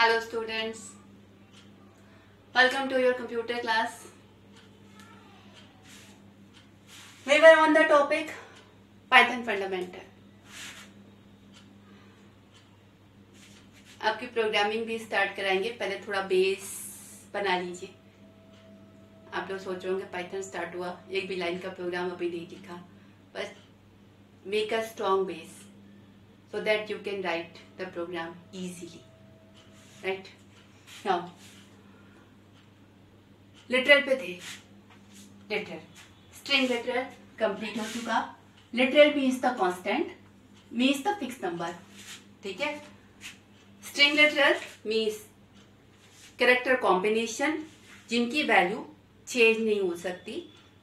Hello students, welcome to your computer class. We were on the topic Python fundamental. आपकी programming भी start कराएंगे, पहले थोड़ा base बना लीजिए. आप लोग सोच रहे होंगे पाइथन स्टार्ट हुआ, एक भी लाइन का प्रोग्राम अभी नहीं लिखा. बस make a strong base so that you can write the program easily. Right? Now, literal पे थे. Literal. String literal complete हो चुका. Literal means the constant, means the fixed number. ठीक है? String literal means character combination जिनकी value change नहीं हो सकती.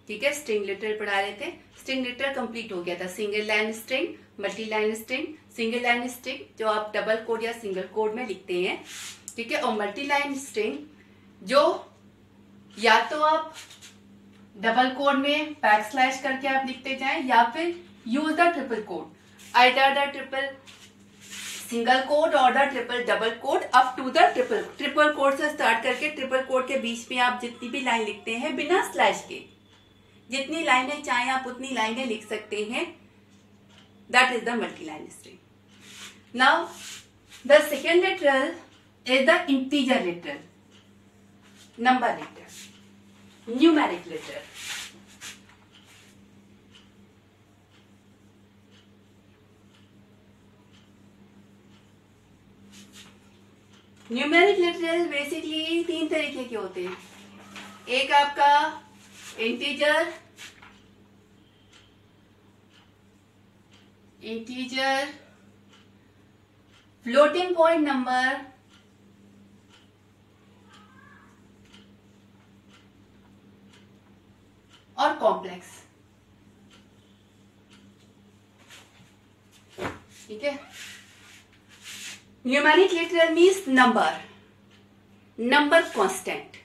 ठीक है? स्ट्रिंग लिटरल पढ़ा रहे थे. स्ट्रिंग लिटरल कंप्लीट हो गया था. Single line string, multi line string, single line string जो आप डबल कोड या सिंगल कोड में लिखते हैं. ठीक है? और मल्टी लाइन स्ट्रिंग जो या तो आप डबल कोड में बैकस्लैश करके आप लिखते जाएं या फिर use the triple quote, either the triple single quote और the triple double quote up to the triple quote से स्टार्ट करके ट्रिपल कोड के बीच में आप जितनी भी लाइन लिखते हैं बिना स्लैश के, जितनी लाइनें चाहें आप उतनी लाइनें लिख सकते हैं. That is the multi line string. Now the second literal is the integer literal, number literal, numeric literal. Numeric literal basically तीन तरीके के होते हैं. एक आपका इंटीजर फ्लोटिंग पॉइंट नंबर और कॉम्प्लेक्स. ठीक है? Numeric literal means number constant.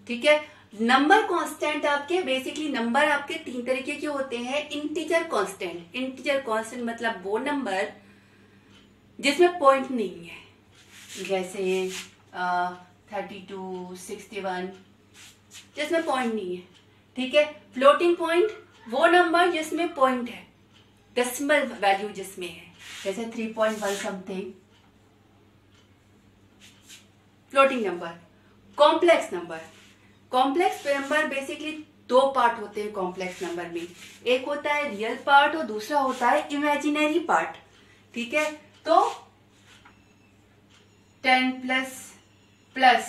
ठीक है? नंबर कांस्टेंट आपके बेसिकली नंबर आपके तीन तरीके के होते हैं. Integer constant. इंटीजर कांस्टेंट मतलब वो नंबर जिसमें पॉइंट नहीं है, जैसे 32, 61 जिसमें पॉइंट नहीं है. ठीक है? फ्लोटिंग पॉइंट वो नंबर जिसमें पॉइंट है, डेसिमल वैल्यू जिसमें है, जैसे 3.1 something. Floating number. Complex number. Complex number basically दो पार्ट होते हैं कॉम्प्लेक्स नंबर में. एक होता है रियल पार्ट और दूसरा होता है इमेजिनरी पार्ट. ठीक है? तो 10 प्लस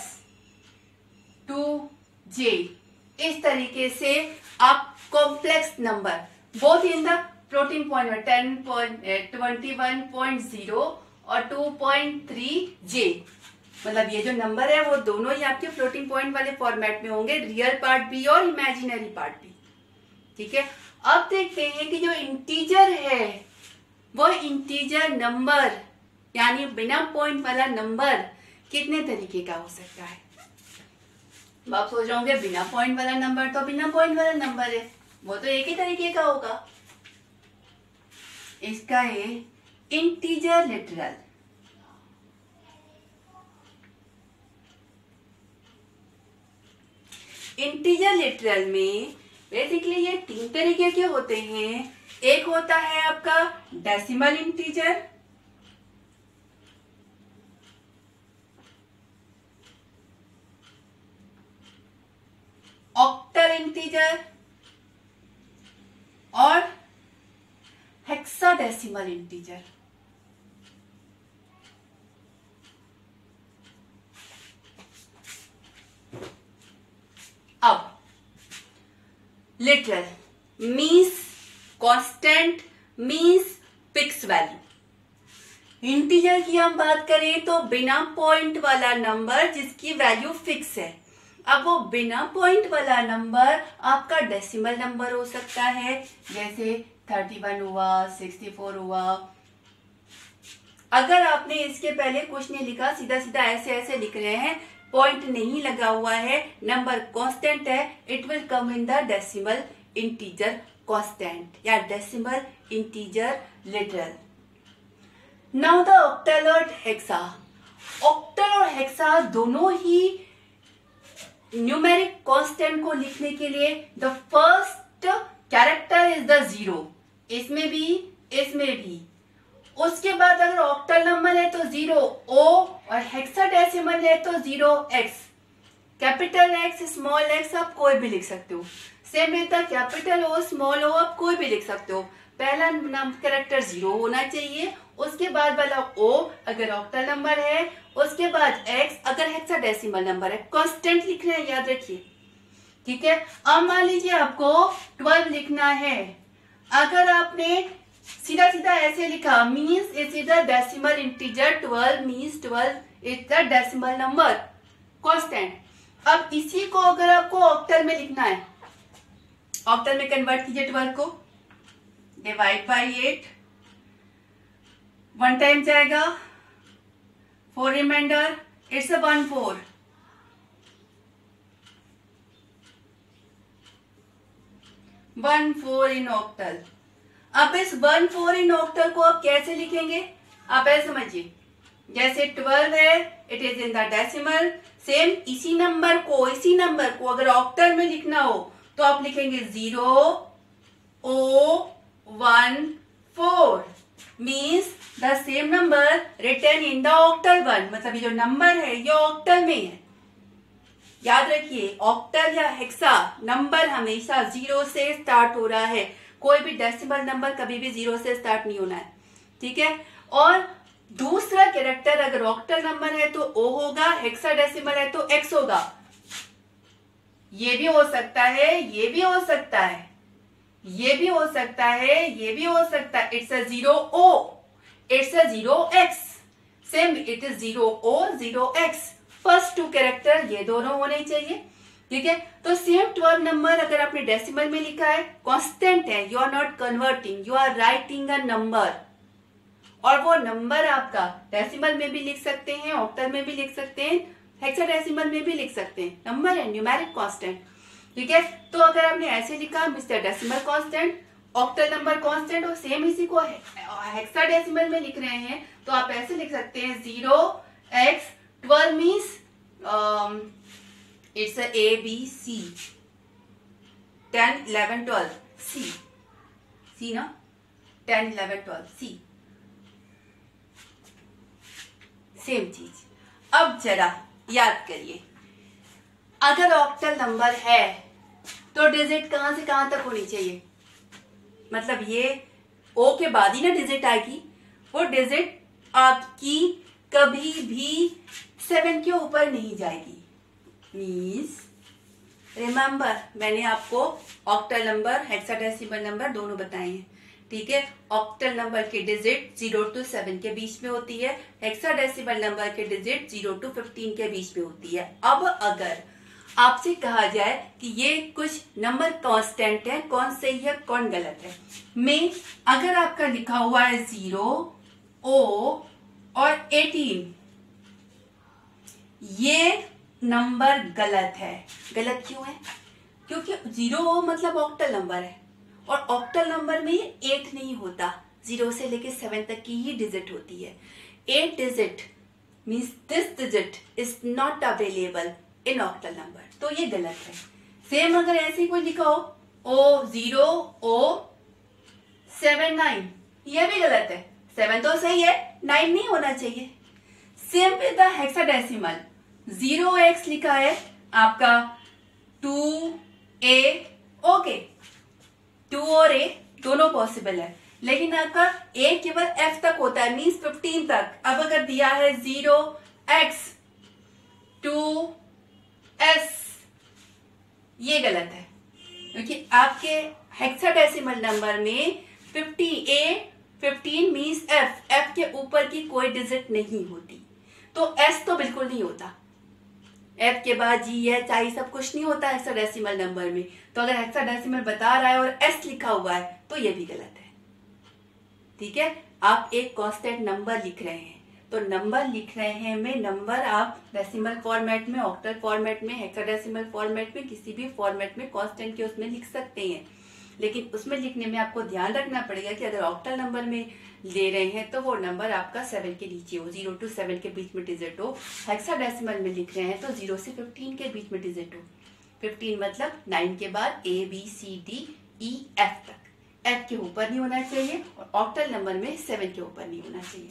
2j इस तरीके से आप complex number both in the floating point में 21.0 और 2.3j, मतलब ये जो नंबर है वो दोनों ही आपके फ्लोटिंग पॉइंट वाले फॉर्मेट में होंगे, रियल पार्ट भी और इमेजिनरी पार्ट भी. ठीक है? अब देखते हैं कि जो इंटीजर है वो इंटीजर नंबर यानी बिना पॉइंट वाला नंबर कितने तरीके का हो सकता है. आप सोच रहे होंगे बिना पॉइंट वाला नंबर तो बिना पॉइंट वाला नंबर है, वो तो एक ही तरीके का होगा. इसका है इंटीजर लिटरल. इंटीजर लिटरल में बेसिकली ये तीन तरीके के होते हैं. एक होता है आपका डेसिमल इंटीजर, ऑक्टल इंटीजर और हेक्साडेसिमल इंटीजर. अब literal means constant, means fix value. Integer की हम बात करें तो बिना पॉइंट वाला नंबर जिसकी वैल्यू फिक्स है. अब वो बिना पॉइंट वाला नंबर आपका डेसिमल नंबर हो सकता है, जैसे 31 हुआ, 64 हुआ. अगर आपने इसके पहले कुछ नहीं लिखा, सीधा सीधा ऐसे ऐसे लिख रहे हैं, पॉइंट नहीं लगा हुआ है, नंबर कांस्टेंट है, it will come in the decimal integer constant या decimal integer literal. Now the octal और हेक्सा. ऑक्टल और हेक्सा दोनों ही न्यूमेरिक कांस्टेंट को लिखने के लिए the first character is the zero, इसमें भी। उसके बाद अगर ऑक्टल नंबर है तो 0 O और हेक्साडेसिमल है तो 0x, capital X small x आप कोई भी लिख सकते हो। सेम रहता कैपिटल O स्मॉल o आप कोई भी लिख सकते हो। पहला कैरेक्टर 0 होना चाहिए, उसके बाद वाला O अगर ऑक्टल नंबर है, उसके बाद X अगर हेक्साडेसिमल नंबर है। कांस्टेंट लिख रहे हैं, याद रखिए, ठीक है। अब मान लीजिए आपको 12 लिखना है, अगर आपने सीधा सीधा ऐसे लिखा means is the decimal integer, 12 means 12 is the decimal number constant. अब इसी को अगर आपको ऑक्टल में लिखना है, ऑक्टल में कन्वर्ट कीजिए 12 को, डिवाइड बाय 8, 1 टाइम जाएगा, 4 reminder, it's a 1 4, in octal. अब इस 1 4 इन ऑक्टल को आप कैसे लिखेंगे, आप ऐसे समझिए, जैसे 12 है it is in the decimal, same इसी नंबर को अगर ऑक्टल में लिखना हो तो आप लिखेंगे 0 O 1 4 means the same number written in the octal 1, मतलब ये जो नंबर है ये ऑक्टल में है। याद रखिए ऑक्टल या हेक्सा नंबर हमेशा 0 से स्टार्ट हो रहा है, कोई भी डेसिमल नंबर कभी भी 0 से स्टार्ट नहीं होना है, ठीक है। और दूसरा कैरेक्टर अगर ऑक्टल नंबर है तो O होगा, हेक्साडेसिमल है तो X होगा। ये भी हो सकता है, ये भी हो सकता है, ये भी हो सकता है, ये भी हो सकता है। It's a 0 O, it's a 0x, same it is 0 O 0x। First 2 character ये दोनों होने चाहिए, ठीक है। तो सेम 12 नंबर अगर आपने डेसिमल में लिखा है, कांस्टेंट है, you are not converting, you are writing a number, और वो नंबर आपका डेसिमल में भी लिख सकते हैं, ऑक्टल में भी लिख सकते हैं, हेक्साडेसिमल में भी लिख सकते हैं, नंबर है, न्यूमेरिक कांस्टेंट, ठीक है। तो अगर आपने ऐसे लिखा mister decimal constant, octal number constant, और सेम इसी को हेक्साडेसिमल में लिख रहे हैं तो आप ऐसे लिख सकते हैं 0x 12 means it's A B C, 10 11 12 C ना, 10 11 12 C, सेम चीज। अब जरा याद करिए, अगर ऑक्टल नंबर है तो डिजिट कहां से कहां तक होनी चाहिए, मतलब ये O के बाद ही ना डिजिट आएगी, वो डिजिट आपकी कभी भी 7 के ऊपर नहीं जाएगी। मीन्स रिमेंबर मैंने आपको ऑक्टल नंबर हेक्साडेसिमल नंबर दोनों बताए हैं, ठीक है। ऑक्टल नंबर की डिजिट 0 to 7 के बीच में होती है, हेक्साडेसिमल नंबर की डिजिट 0 to 15 के बीच में होती है। अब अगर आपसे कहा जाए कि ये कुछ नंबर कांस्टेंट है, कौन सही है कौन गलत है, में अगर आपका लिखा हुआ है 0 O और 18, ये नंबर गलत है। गलत क्यों है, क्योंकि 0 मतलब ऑक्टल नंबर है, और ऑक्टल नंबर में 8 नहीं होता, 0 से लेके 7 तक की ही डिजिट होती है। 8 digit means this digit is not available in octal number, तो ये गलत है। सेम अगर ऐसे कोई लिखा हो O 0 O 7 9, ये भी गलत है, 7 तो सही है, 9 नहीं होना चाहिए। Same with the hexadecimal, 0x लिखा है आपका 2A, ओके 2 और A दोनों पॉसिबल है, लेकिन आपका A केवल F तक होता है, मीन्स 15 तक। अब अगर दिया है 0x 2S, ये गलत है, क्योंकि आपके हेक्साडेसिमल नंबर में 15 मीन्स F के ऊपर की कोई डिजिट नहीं होती, तो S तो बिल्कुल नहीं होता, F के बाद G H I सब कुछ नहीं होता हेक्साडेसिमल नंबर में। तो अगर हेक्साडेसिमल बता रहा है और S लिखा हुआ है तो ये भी गलत है, ठीक है। आप एक कांस्टेंट नंबर लिख रहे हैं, तो नंबर लिख रहे हैं में नंबर आप डेसिमल फॉर्मेट में, ऑक्टल फॉर्मेट में, हेक्साडेसिमल फॉर्मेट में, किसी भी फॉर्मेट में कांस्टेंट के उसमें लिख सकते हैं। लेकिन उसमें लिखने में आपको ध्यान रखना पड़ेगा कि अगर ऑक्टल नंबर में ले रहे हैं तो वो नंबर आपका 7 के नीचे हो, 0 to 7 के बीच में डिजिट हो। हेक्साडेसिमल में लिख रहे हैं तो 0 से 15 के बीच में डिजिट हो। 15 मतलब 9 के बाद ABCDEF तक, F के ऊपर नहीं होना चाहिए और ऑक्टल नंबर में 7 के ऊपर नहीं होना चाहिए।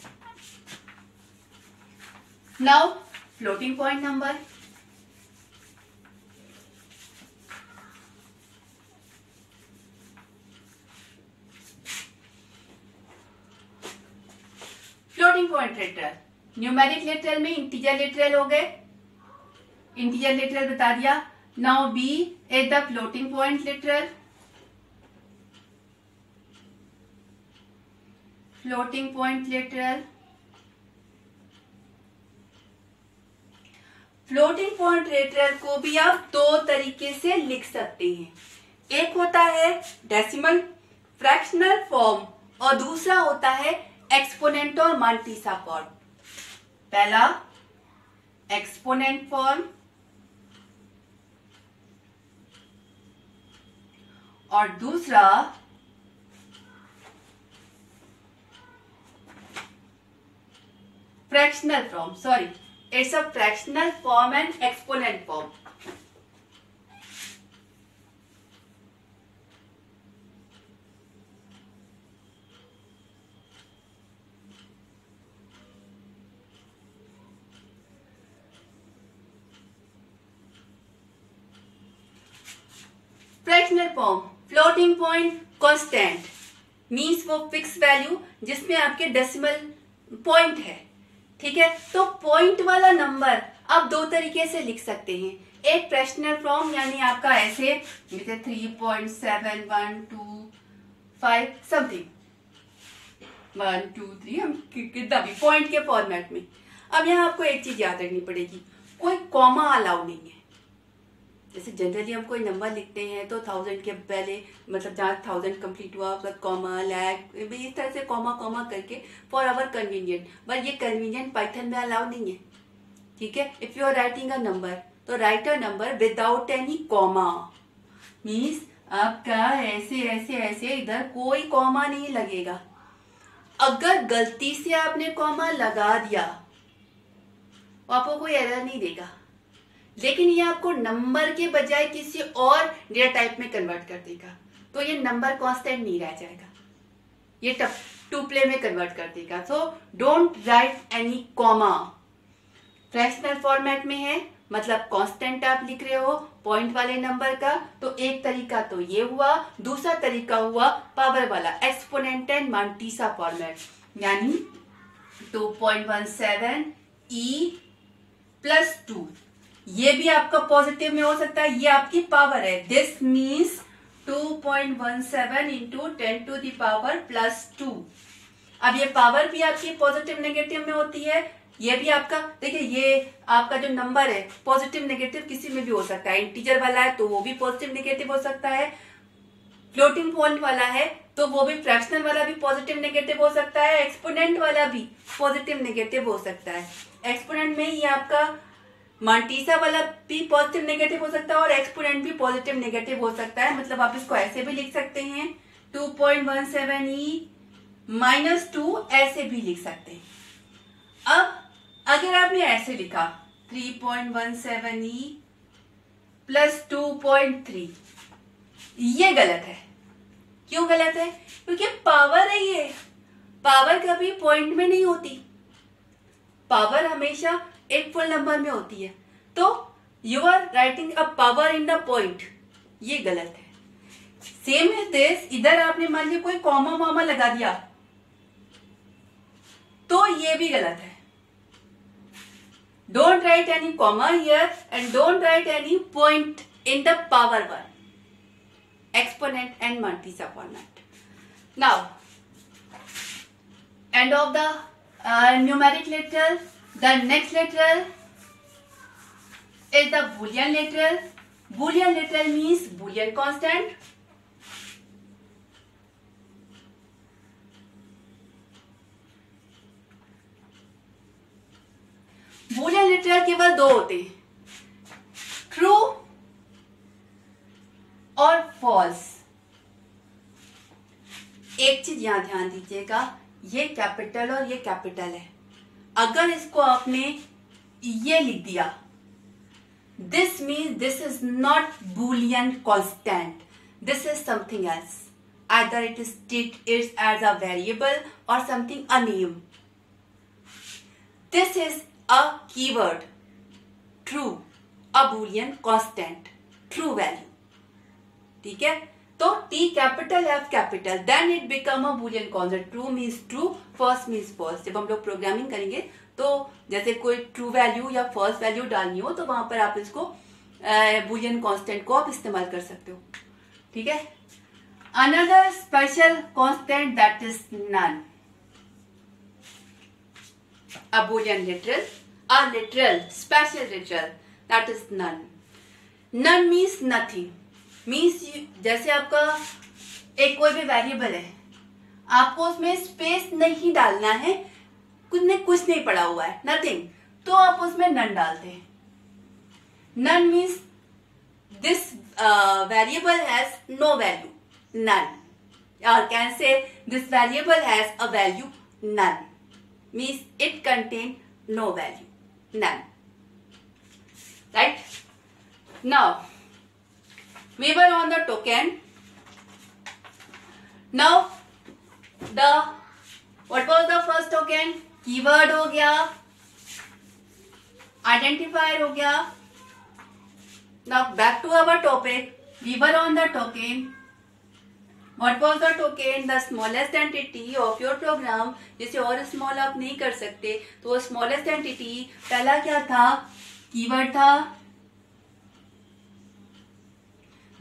Now floating point number. Floating point literal, numeric literal में इंटीजर लेटरल हो गए, इंटीजर लेटरल बता दिया। Now B is the floating point literal. Floating point literal, floating point literal को भी आप दो तरीके से लिख सकते हैं। एक होता है डेसिमल फ्रैक्शनल फॉर्म और दूसरा होता है एक्सपोनेंट और मांटीसा फॉर्म। पहला एक्सपोनेंट फॉर्म और दूसरा fractional form. Sorry, it's a fractional form and exponent form. Fractional form, floating point constant means वो फिक्स वैल्यू जिसमें आपके डेसिमल पॉइंट है। ठीक है, तो पॉइंट वाला नंबर आप दो तरीके से लिख सकते हैं। एक फ्रैक्शनल फॉर्म यानी आपका ऐसे जैसे 3.7125 समथिंग 1 2 3 हम कितना भी पॉइंट के फॉर्मेट में। अब यहाँ आपको एक चीज याद रखनी पड़ेगी, कोई कॉमा अलाउ नहीं है। जैसे जनरली हम कोई नंबर लिखते हैं तो 1000 के पहले मतलब जहाँ 1000 कंप्लीट हुआ उसका कॉमा लैग इस तरह से कॉमा कॉमा करके फॉर आवर कन्वीनियंट, बट ये कन्वीनियंट पाइथन में अलाउ नहीं है। ठीक है, if you are writing a number तो write a number without any comma, means आपका ऐसे ऐसे ऐसे इधर कोई कॉमा नहीं लगेगा। अगर गलती से आपने कॉमा लगा दिया आपको कोई एरर नहीं देगा, लेकिन ये आपको नंबर के बजाय किसी और डेटा टाइप में कन्वर्ट कर देगा, तो ये नंबर कांस्टेंट नहीं रह जाएगा, ये टुप्ले में कन्वर्ट कर देगा। So don't write any comma. Fractional format में है मतलब कांस्टेंट आप लिख रहे हो पॉइंट वाले नंबर का, तो एक तरीका तो ये हुआ, दूसरा तरीका हुआ पावर वाला एक्सपोनेंट एंड मांटीसा फॉर्मेट, यानी 2.17 E प्लस 2, ये भी आपका पॉजिटिव में हो सकता है, ये आपकी पावर है। This means 2.17 into 10 to the power plus 2। अब ये पावर भी आपकी पॉजिटिव नेगेटिव में होती है, ये भी आपका देखिए ये आपका जो नंबर है पॉजिटिव नेगेटिव किसी में भी हो सकता है। इंटीजर वाला है तो वो भी पॉजिटिव नेगेटिव हो सकता है, फ्लोटिंग पॉइंट वाला है तो वो भी, फ्रैक्शनल वाला भी पॉजिटिव नेगेटिव हो सकता है, एक्सपोनेंट वाला भी पॉजिटिव नेगेटिव हो सकता है। एक्सपोनेंट में ये आपका मांटीसा वाला भी पॉजिटिव नेगेटिव हो सकता है और एक्सपोनेंट भी पॉजिटिव नेगेटिव हो सकता है। मतलब आप इसको ऐसे भी लिख सकते हैं 2.17 E माइनस 2 ऐसे भी लिख सकते हैं। अब अगर आपने ऐसे लिखा 3.17 E प्लस 2.3, ये गलत है। क्यों गलत है? क्योंकि पावर है, ये पावर कभी पॉइंट में नहीं होती, पावर हमेशा एक फुल नंबर में होती है। तो you are writing a power in the point, ये गलत है। सेम इज दिस, इधर आपने मान लिया कोई कॉमा वामा लगा दिया तो ये भी गलत है। Don't write any comma here and don't write any point in the power one, exponent and Martisa format. Now, end of the numeric literal. The next literal is the Boolean literal. Boolean literal means Boolean constant. Boolean literal केवल दो होते हैं, true और false. यहाँ ध्यान दीजिएगा, ये capital और ये कैपिटल है। अगर इसको आपने ये लिख दिया, this means this is not Boolean constant, this is something else, either it is treated as a variable or something, a name. This is a keyword, true, a boolean constant, true value. ठीक है, तो T capital F capital, then it become a boolean constant. True means true, false means false. जब हम लोग programming करेंगे तो जैसे कोई ट्रू वैल्यू या फॉल्स वैल्यू डालनी हो तो वहां पर आप इसको बूलियन कांस्टेंट को आप इस्तेमाल कर सकते हो। ठीक है, another special constant that is none, a boolean literal, a literal special literal that is none. None means nothing, means जैसे आपका एक कोई भी वेरिएबल है, आपको उसमें स्पेस नहीं डालना है, कुछ नहीं पड़ा हुआ है, नथिंग, तो आप उसमें नन डालते हैं। None means this variable has no value, none, और can say this variable has a value none, means it contain no value, none, right. Now we were on the token. Now what was the first token? Keyword हो गया, identifier हो गया। Now back to our topic. We were on the token. What was the token? The smallest entity of your program. जिसे और small आप नहीं कर सकते, तो smallest entity पहला क्या था? Keyword था।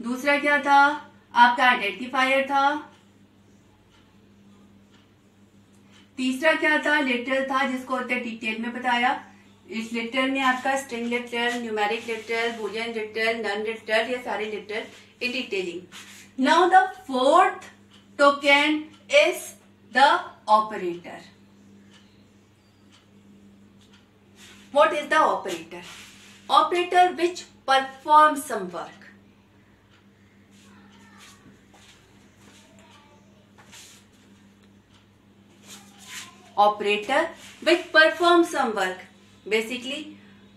दूसरा क्या था? आपका आइडेंटिफायर था। तीसरा क्या था? लिटरल था, जिसको होते डिटेल में बताया। इस लिटरल में आपका string literal, numeric literal, boolean literal, none literal, ये सारे literal in detailing. Now the fourth token is the operator. What is the operator? Operator which perform some work. Operator which perform some work, basically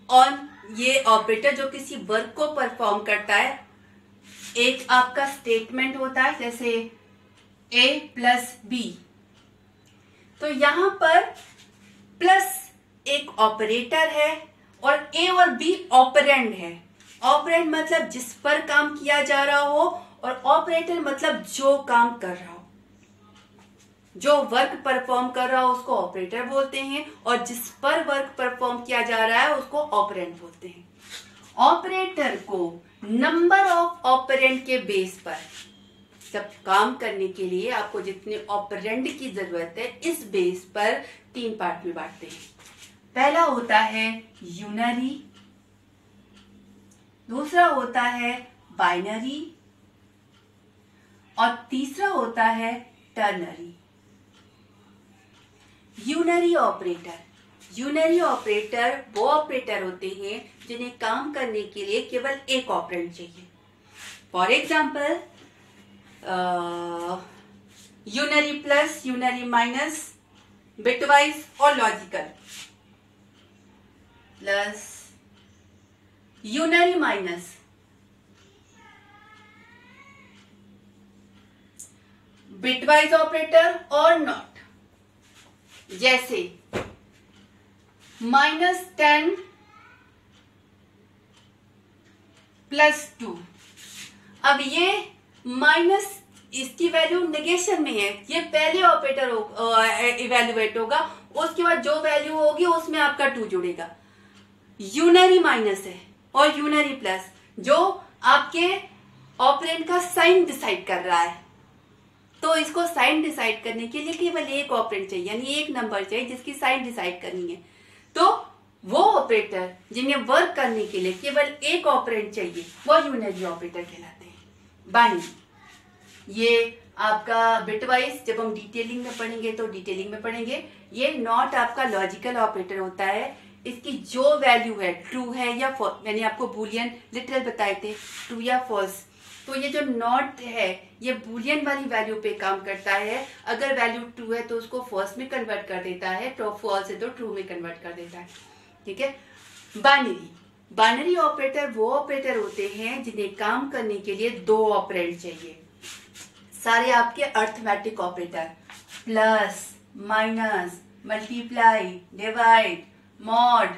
on ये operator जो किसी work को perform करता है। एक आपका स्टेटमेंट होता है जैसे a प्लस बी, तो यहां पर प्लस एक ऑपरेटर है और a और b ऑपरेंड है। ऑपरेंड मतलब जिस पर काम किया जा रहा हो, और ऑपरेटर मतलब जो काम कर रहा हो, जो वर्क परफॉर्म कर रहा हो उसको ऑपरेटर बोलते हैं, और जिस पर वर्क परफॉर्म किया जा रहा है उसको ऑपरेंड बोलते हैं। ऑपरेटर को नंबर ऑफ ऑपरेंड के बेस पर, सब काम करने के लिए आपको जितने ऑपरेंड की जरूरत है, इस बेस पर तीन पार्ट में बांटते हैं। पहला होता है यूनरी, दूसरा होता है बाइनरी, और तीसरा होता है ternary. Unary operator, unary operator वो ऑपरेटर होते हैं जिन्हें काम करने के लिए केवल एक ऑपरेंड चाहिए। For example unary plus, unary minus, bitwise और logical. Plus, unary minus, bitwise operator और नॉट। जैसे -10 + 2, अब ये माइनस, इसकी वैल्यू नेगेशन में है, ये पहले ऑपरेटर इवेल्युएट होगा, उसके बाद जो वैल्यू होगी उसमें आपका 2 जुड़ेगा। यूनरी माइनस है और यूनरी प्लस, जो आपके ऑपरेंड का साइन डिसाइड कर रहा है, तो इसको साइन डिसाइड करने के लिए केवल एक ऑपरेंड चाहिए, यानी एक नंबर चाहिए जिसकी साइन डिसाइड करनी है। तो वो ऑपरेटर जिन्हें वर्क करने के लिए केवल एक ऑपरेंड चाहिए, वो यूनरी ऑपरेटर कहलाते हैं। बाइनरी, ये आपका बिटवाइज जब हम डिटेलिंग में पढ़ेंगे तो डिटेलिंग में पढ़ेंगे। ये नॉट आपका लॉजिकल ऑपरेटर होता है, इसकी जो वैल्यू है, ट्रू है या फॉल्स, मैंने आपको बूलियन लिटरल बताए थे, ट्रू या फॉल्स, तो ये जो नॉट है ये बूलियन वाली वैल्यू पे काम करता है। अगर वैल्यू ट्रू है तो उसको फॉल्स में कन्वर्ट कर देता है, तो फॉल्स है तो ट्रू में कन्वर्ट कर देता है। ठीक है। बाइनरी ऑपरेटर वो ऑपरेटर होते हैं जिन्हें काम करने के लिए 2 ऑपरेंड चाहिए। सारे आपके arithmetic operator, plus, minus, multiply, divide, mod,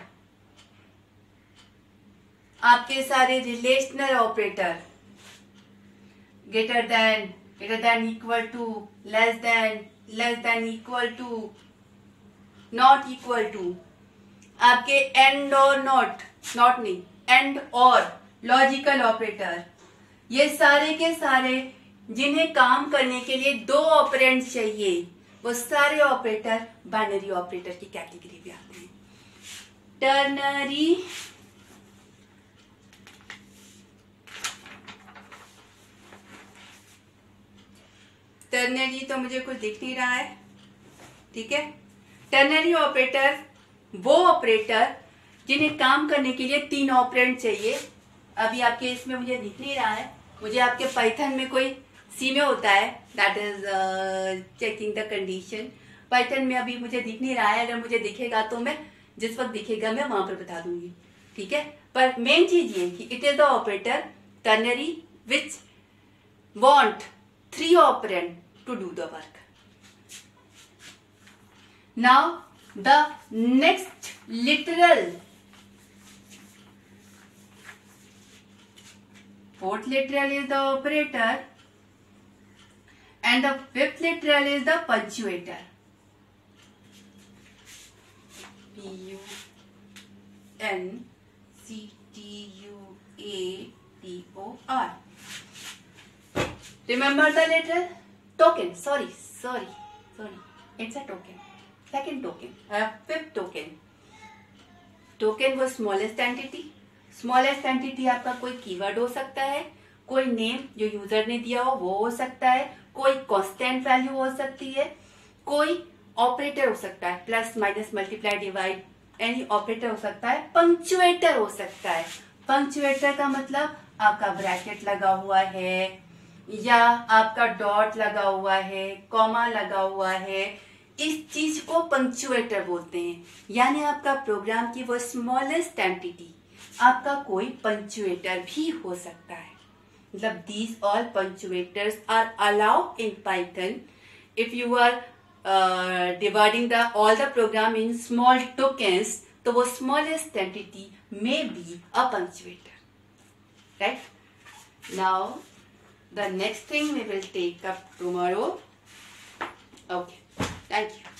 आपके सारे relational operator, greater than, equal to, less than equal to, not equal to, आपके एंड और नॉट नहीं, एंड और लॉजिकल ऑपरेटर, ये सारे के सारे जिन्हें काम करने के लिए 2 ऑपरेंड चाहिए, वो सारे ऑपरेटर बाइनरी ऑपरेटर की कैटेगरी में आते हैं। टर्नरी तो मुझे कुछ दिख नहीं रहा है। ठीक है। टर्नरी ऑपरेटर वो ऑपरेटर जिन्हें काम करने के लिए 3 ऑपरेंड चाहिए। अभी आपके इसमें मुझे दिख नहीं रहा है, मुझे आपके पाइथन में कोई सी में होता है, that is checking the condition. Python में अभी मुझे दिख नहीं रहा है, अगर मुझे दिखेगा तो मैं जिस वक्त दिखेगा मैं वहां पर बता दूंगी। ठीक है। पर मेन चीज ये कि it is the operator ternary which want 3 operand to do the work. Now the next literal, 4th literal is the operator and the 5th literal is the punctuator. Punctuator. Remember the letter? Token. Sorry. It's a token. Second token. 5th token. Token वो smallest entity. Smallest entity आपका कोई keyword हो सकता है, कोई name जो user ने दिया हो वो हो सकता है, कोई कांस्टेंट वैल्यू हो सकती है, कोई ऑपरेटर हो सकता है, plus, minus, multiply, divide, any operator हो सकता है, पंक्चुएटर हो सकता है। पंक्चुएटर का मतलब आपका ब्रैकेट लगा हुआ है या आपका डॉट लगा हुआ है, कॉमा लगा हुआ है, इस चीज को पंक्चुएटर बोलते हैं। यानी आपका प्रोग्राम की वो स्मॉलेस्ट एंटिटी आपका कोई पंक्चुएटर भी हो सकता है। मतलब these all punctuators are allowed in Python if you are dividing the all the program in small tokens, तो वो smallest entity may be a punctuator. Right. Now the next thing we will take up tomorrow. Okay. Thank you.